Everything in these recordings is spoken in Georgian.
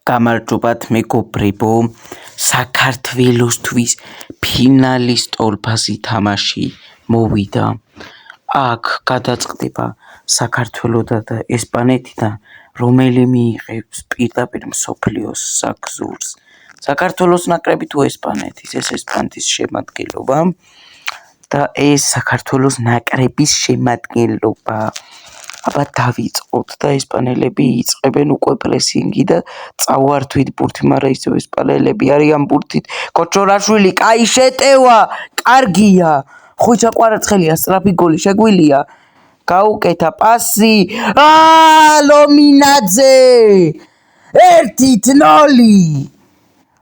გამარჯობათ მეგობრებო, საქართველოსთვის ფინალის ტოლფასი თამაში მოვიდა. აქ გადაწყდება საქართველოსა და ესპანეთიდან, რომელი მიიღებს პირდაპირ მსოფლიოს საგზურს. საქართველოს ნაკრები თუ ესპანეთის, ეს ესპანეთის შემადგენლობა და ეს საქართველოს ნაკრების შემადგენლობა. აბა დავიწყოთ და ესპანელები იწყებენ უკვე პრესინგი და წავართვით ბურთი, მაგრამ ისევ ესპანელები არიან ბურთით. კოჩორაშვილი, კაი შეტევა, კარგია. ხვიჩა ყვარაცხელია, სწრაფი გოლი შეგვილია. გაუკეთა პასი. ლომინაძე! 1-0.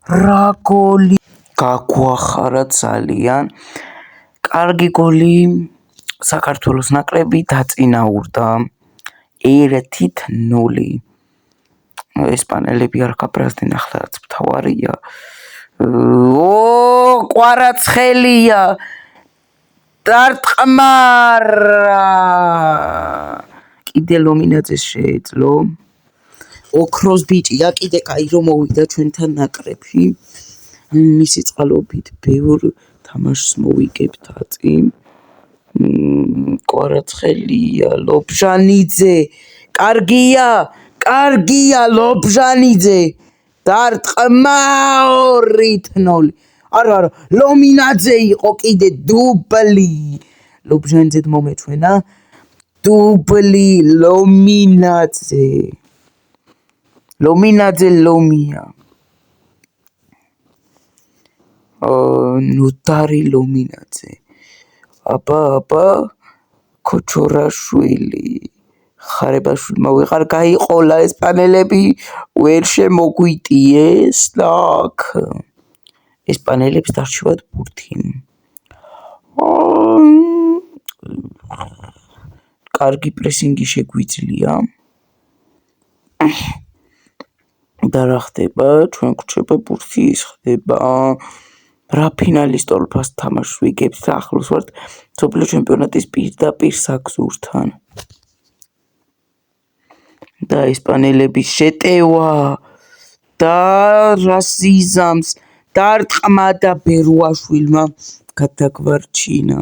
რა გოლი! გაგვახარა ძალიან. კარგი გოლი. საქართველოს ნაკრები დაწინაურდა 1-0. ესპანელები არ გაბრაზდნენ, ახლა რაც მთავარია. ყვარაცხელია. დარტყმარა. კიდე ლომინაძეს შეეძლო. ოქროს ბიჭია, კიდე კაი რომ მოვიდა ჩვენთან ნაკრებში. მისი წყალობით ბევრ თამაშს მოვიგებთ აწინ. ყვარაცხელია, ლობჟანიძე, კარგია ლობჟანიძე, დარტყმა 2-0. არა, ლომინაძე იყო კიდე დუბლი. ლობჟანიძედ მომეჩვენა დუბლი ლომინაძე. ლომია. ნოდარი ლომინაძე. აბა კოჩორაშვილი ხარებაშვილმა ვეღარ გაიყოლა ესპანელები ვერ შემოგვიტიეს და აქ ესპანელებს დარჩევათ ბურთი. კარგი პრესინგი შეგვიძლია და რა ხდება? ჩვენ გვჭება ბურთი, ის ხდება რა ფინალის ტოლფას თამაშს ვიგებთ და ახლოს ვართ მსოფლიო ჩემპიონატის პირდაპირ საგზურთან. და ესპანელების შეტევა და რასიზამს დარტყმა და ბერუაშვილმა გადაგვარჩინა.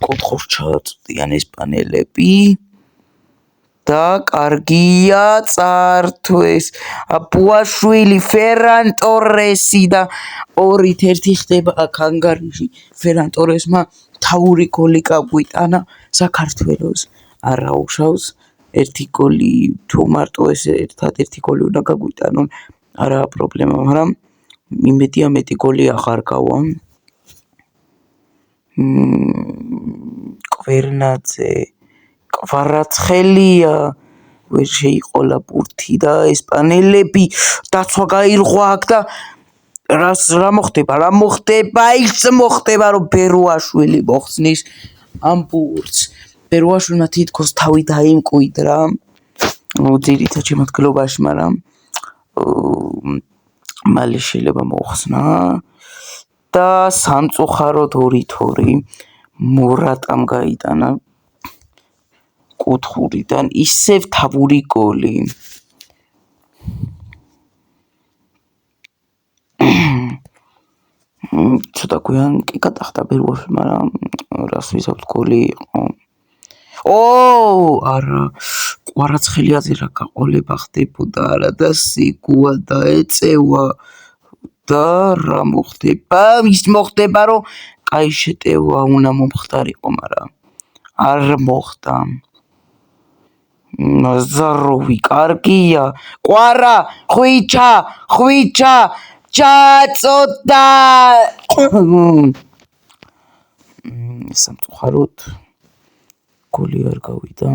კუთხოს ჩააწვდიან ესპანელები და კარგია წართვეს. აბუაშვილი, ფერან ტორესი და 2-1 ხდება აქ ანგარიში. ფერან ტორესმა თავური გოლი გაგვიტანა საქართველოს. არა უშავს, 1 გოლი თუ მარტო ეს ერთადერთი გოლი უნდა გაგვიტანონ, არაა პრობლემა, მაგრამ იმედია მეტი გოლი აღარ გავა. კვერნაძე, ყვარაცხელია, ვერ შეიყოლა ბურთი და ესპანელები დაცვა გაირღვა აქ და რა მოხდება? ის მოხდება, რომ ბერუაშვილი მოხსნის ამ ბურთს. ბერუაშვილმა თითქოს თავი დაიმკვიდრა ძირითად შემადგენლობაში, მაგრამ მალე შეიძლება მოხსნა და სამწუხაროდ 2-2 მორატამ გაიტანა კუთხურიდან ისევ თავური გოლი. ცოტა გვიან კი გადახდა ბერუაშვილი, მაგრამ რას ვიზავთ, გოლი იყო. არა, ყვარაცხელიაზე რა გაყოლება ხდებოდა, არა და სიგუა დაეწევა და რა მოხდება? ის მოხდება, რომ კაი შეტევა უნდა მომხდარიყო, მაგრამ არ მოხდა. ნაზაროვი, კარგია. ყვარა, ხვიჩა, ჩაწოდა. სამწუხაროდ გოლი არ გავიდა.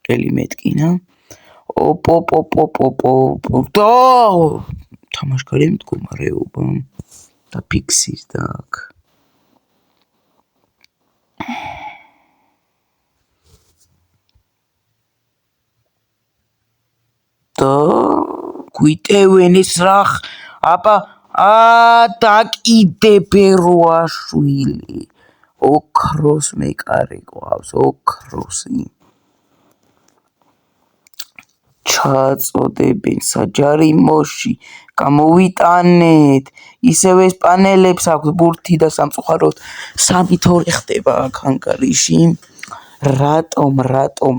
ყელი მეტკინა. თამაშგარი მდგომარეობა და ფიქსირდა აქ. და გვიტევენ ეს რახ. და კიდე ბერუაშვილი. ოქროს მეკარე ყავს, ოქროსი. ჩააწოდებენ საჯარიმოში, გამოვიტანეთ, ისევ ესპანელებს აქვს ბურთი და სამწუხაროდ 3-2 ხდება აქ ანგარიში. რატომ,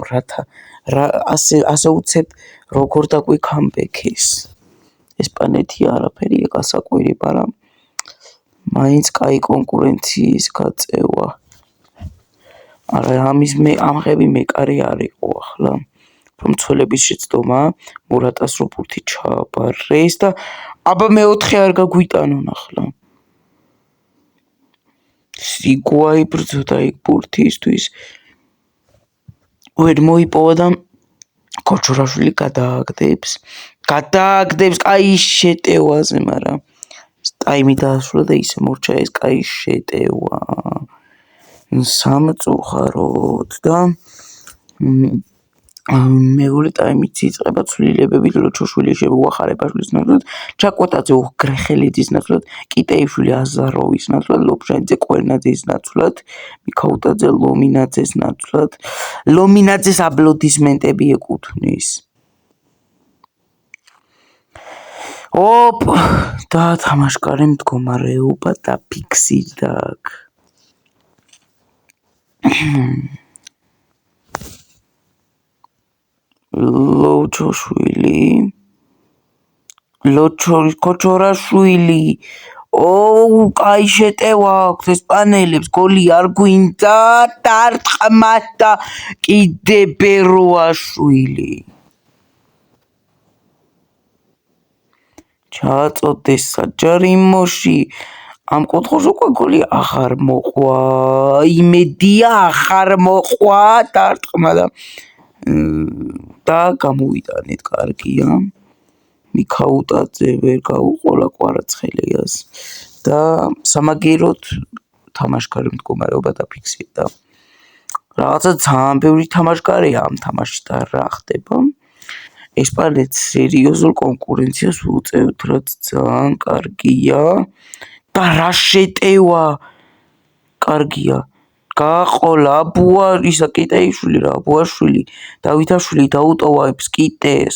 რათა ასე უცებ როგორ დაგვიქამბექეს. ესპანეთი არაფერი გასაკვირება რა. მაინც კაი კონკურენციის გაწევა. არა, ამღები მეკარი არ იყო ახლა. რომ ცოლების შეცდომა მურატას რო ბურთი ჩააბარეს და აბა მეოთხე არ გაგვიტანონ ახლა. სიგუა იბრძოდა იქ ბურთისთვის. ვერ მოიპოვა და კოჩურაშვილი გადააგდებს კაი შეტევაზე, მაგრამ ტაიმი დაასრულა და ისე მორჩა ეს კაი შეტევა. სამწუხაროდ და მეორე ტაიმიც იწყება ცვლილებებით ლოჩოშვილი შემოუახარებაშვილის ნაცვლად, ჩაკვეტაძე უღგრეხელიძის ნაცვლად, კიტეიშვილი აზაროვის ნაცვლად, ლობჟანიძე კვერნაძის ნაცვლად, მიქაუტაძე ლომინაძეს ნაცვლად. ლომინაძეს აპლოდისმენტები ეკუთვნის. თამაშკარი მდგომარეობა დაფიქსირდა აქ. კოჩურაშვილი კაი შეტევა აქვს ესპანელებს, გოლი არ გვინდა, დარტყმატა კიდე ბეროაშვილი. ჩააწოდეს საჯარიმოში, ამ კუთხეში უკვე გოლი აღარ მოყვა, იმედია აღარ მოყვა, დარტყმა და გამოვიტანეთ, კარგია. მიქაუტაძე ვერ გაუყოლა კვარაცხელიას და სამაგიეროდ თამაშკარი მდგომარეობა დაფიქსირდა. რაღაცა ძალიან ბევრი თამაშკარია ამ თამაშში და რა ხდება? ესპანეთს სერიოზულ კონკურენციას უწევთ, რაც ძალიან კარგია და რა შეტევა კარგია. გააყოლა კიტეიშვილი რა, აბუაშვილი, დავითაშვილი დაუტოვებს კიტეს.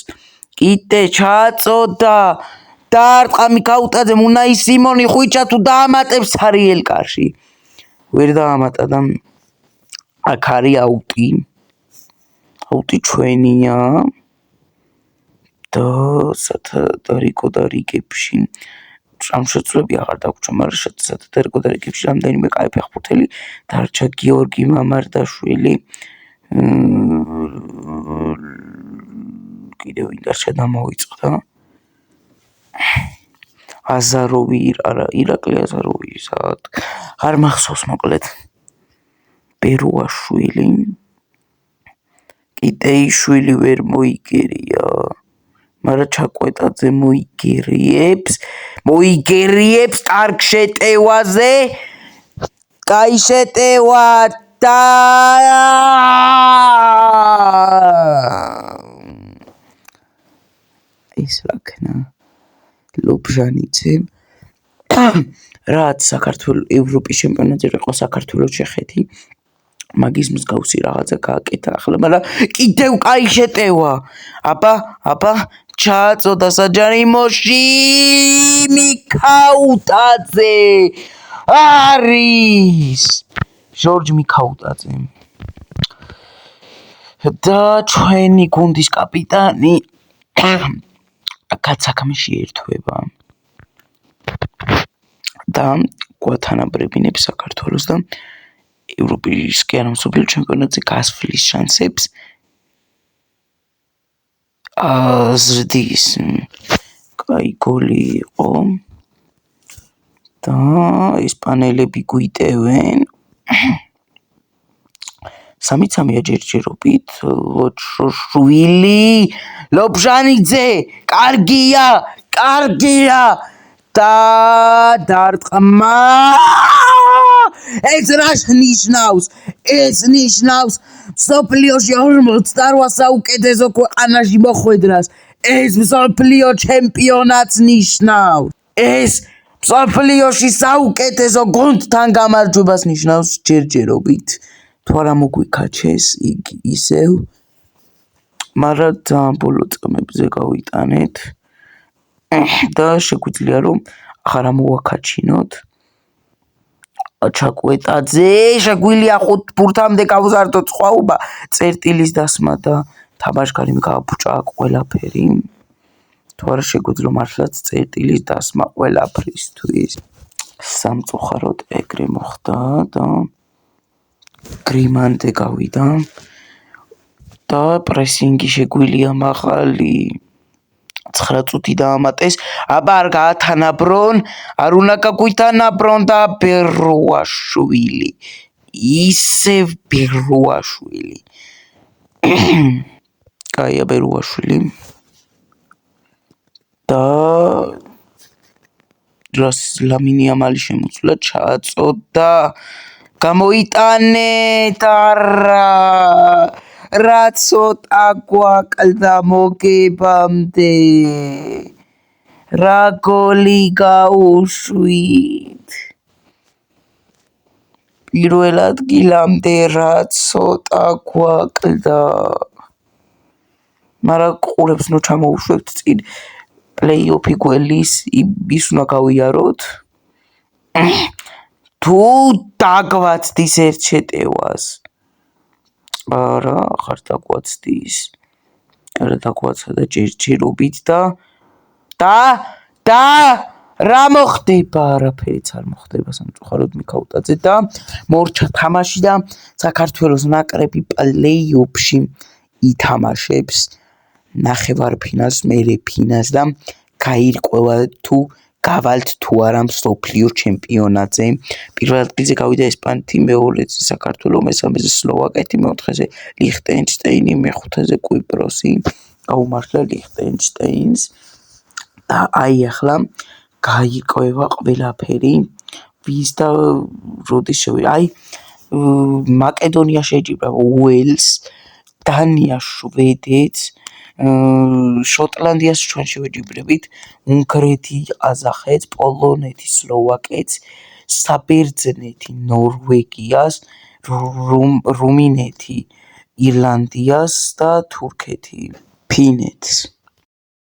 კიტე ჩააწოდა, დარტყმა მიქაუტაძე, მუნაი სიმონი ხვიჩა თუ დაამატებს ცარიელკაში. ვერ დაამატა და აქ არის აუტი. აუტი ჩვენია. და რიკო და რიგებში ამ შეცვლები აღარ დაგვრჩა, მაგრამ რიკო და რიგებში რამდენიმე კაი ფეხბურთელი დარჩა. გიორგი მამარდაშვილი, კიდევ ვინ დარჩა და მოიწყდა. აზაროვი, ირაკლი აზაროვი, არ მახსოვს მოკლედ. ბეროაშვილი, კიტეიშვილი ვერ მოიგერია. მაგრამ ჩაკვეტაძე მოიგერიებს კარგ შეტევაზე, კაი შეტევა და ეს რაკნა ლობჟანიძე რაც საქართველოს ევროპის ჩემპიონატზე იყო საქართველოს ჩეხეთი, მაგის მსგავსი რაღაცა გააკეთა ახლა, მაგრამ კიდევ კაი შეტევა. აბა ჩააწოდა საჯარიმოში, მიქაუტაძე არის ჟორჯ მიქაუტაძე და ჩვენი გუნდის კაპიტანი კაცაქმეში ერთვება და გვათანაბრებინებს საქართველოს და ევროპის კი არა მსოფლიო ჩემპიონატზე გასვლის შანსებს აზრდის. კაი გოლი იყო და ესპანელები გვიტევენ 3-3 ჯერჯერობით. ლოჩოშვილი, ლობჟანიძე, კარგია და დარტყმა. ეს რას ნიშნავს? ეს ნიშნავს მსოფლიოში 48 საუკეთესო ქვეყანაში მოხვედრას. ეს მსოფლიო ჩემპიონატს ნიშნავს. ეს მსოფლიოში საუკეთესო გუნდთან გამარჯვებას ნიშნავს ჯერჯერობით. თუ არა მოგვიქაჩეს ისევ მაგრამ ძალიან ბოლო წამებზე გავიტანეთ და შეგვიძლია რომ ახლა რა მოვაქაჩინოთ. ჩაკვეტაძე, შეგვიძლია 5 ფურთამდე გავზარდოთ სხვაობა, წერტილის დასმა და თამაშგარი გავფუჭა ყველაფერი. თუ არა შეგვიძლია მართლაც წერტილის დასმა ყველაფრისთვის. სამწუხაროდ ეგრე მოხდა და გრიმანდე გავიდა და პრესინგი შეგვიძლია მაღალი 9 წუთი დაამატეს. აბა არ გაათანაბრონ, არ უნდა გაგვითანაბრონ და ბეროაშვილი. ისევ ბეროაშვილი. კაია ბეროაშვილი. და რას ლამინი ამალი შემოწლა ჩააწოდა. გამოიტანეთ არა. რა ცოტა გვაკლდა მოგებამდე. რა გოლი გაუშვით. პირველ ადგილამდე რა ცოტა გვაკლდა. მაგრამ ყურებს ნუ ჩამოუშვებთ წინ პლეიოფი გველის ის უნდა გავიაროთ. თუ დაგვაცდის ერთ შეტევას. არა, ახარ დაგვაცდის. არა დაგვაცა და ჯერჯერობით და რა მოხდება? არაფერიც არ მოხდება სამწუხაროდ მიქაუტაძე და მორჩა თამაში და საქართველოს ნაკრები პლეიოფში ითამაშებს ნახევარფინალს, მერე ფინალს და გაირკვევა თუ გავალთ თუ არა მსოფლიო ჩემპიონატზე. პირველ ადგილზე გავიდა ესპანეთი, მეორეზე საქართველო, მესამეზე სლოვაკეთი, მეოთხეზე ლიხტენშტეინი, მეხუთეზე კვიპროსი. გაუმართლა ლიხტენშტეინს და აი ახლა გაირკვევა ყველაფერი. ვის და როდის შევიდა? აი მაკედონია შეჯიბება უელს, დანია შვედეთს, შოტლანდიას ჩვენ შევეჯიბრებით, უნგრეთი ყაზახეთს, პოლონეთი სლოვაკეთს, საბერძნეთი ნორვეგიას, რუმინეთი ირლანდიას და თურქეთი ფინეთს.